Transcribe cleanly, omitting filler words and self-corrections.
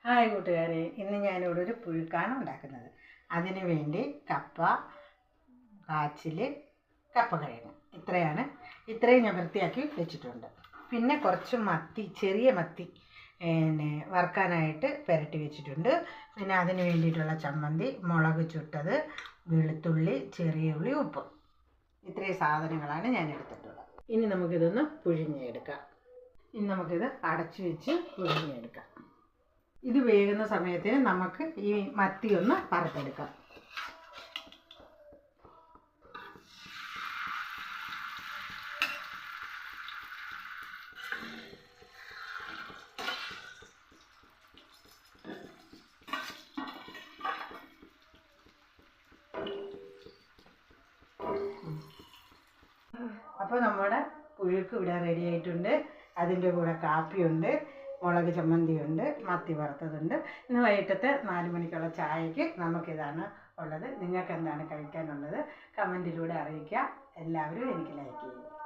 Hi കൂട്ടുകാരെ, ഇന്ന് ഞാനിവിടെ ഒരു പുഴുക്കാണ് ഉണ്ടാക്കുന്നത്. അതിനു വേണ്ടി കപ്പ, കാച്ചിൽ, കപ്പക്കിഴങ്ങ് ഇത്രയും ഞാൻ വൃത്തിയാക്കി വെച്ചിട്ടുണ്ട്. പിന്നെ കുറച്ച് മത്തി, ചെറിയ മത്തി വറുക്കാനായിട്ട് പുരട്ടി വെച്ചിട്ടുണ്ട്. പിന്നെ അതിന് വേണ്ടിയിട്ടുള്ള ചമ്മന്തി, മുളക് ചുട്ടത്, വെളുത്തുള്ളി, ചെറിയ ഉള്ളി, ഉപ്പ്. ഇത്രയും സാധനങ്ങളാണ് ഞാൻ എടുത്തിട്ടുള്ളത്. ഇനി നമുക്കിതൊന്ന് പുഴുങ്ങിയെടുക്കാം. ഇനി നമുക്കിത് അടച്ചു വെച്ച് പുഴുങ്ങിയെടുക്കാം. ഇത് വേകുന്ന സമയത്തിന് നമുക്ക് ഈ മത്തി ഒന്ന് വറുത്തെടുക്കാം. അപ്പോൾ നമ്മുടെ പുഴുക്ക് ഇവിടെ റെഡി ആയിട്ടുണ്ട്. അതിൻ്റെ കൂടെ കാപ്പിയുണ്ട്, മുളക് ചമ്മന്തിയുണ്ട്, മത്തി വറുത്തതുണ്ട്. ഇന്ന് വൈകിട്ടത്തെ 4 മണിക്കുള്ള ചായക്ക് നമുക്കിതാണ് ഉള്ളത്. നിങ്ങൾക്ക് എന്താണ് കഴിക്കാനുള്ളത് കമൻറ്റിലൂടെ അറിയിക്കുക. എല്ലാവരും എനിക്ക് ലൈക്ക് ചെയ്യും.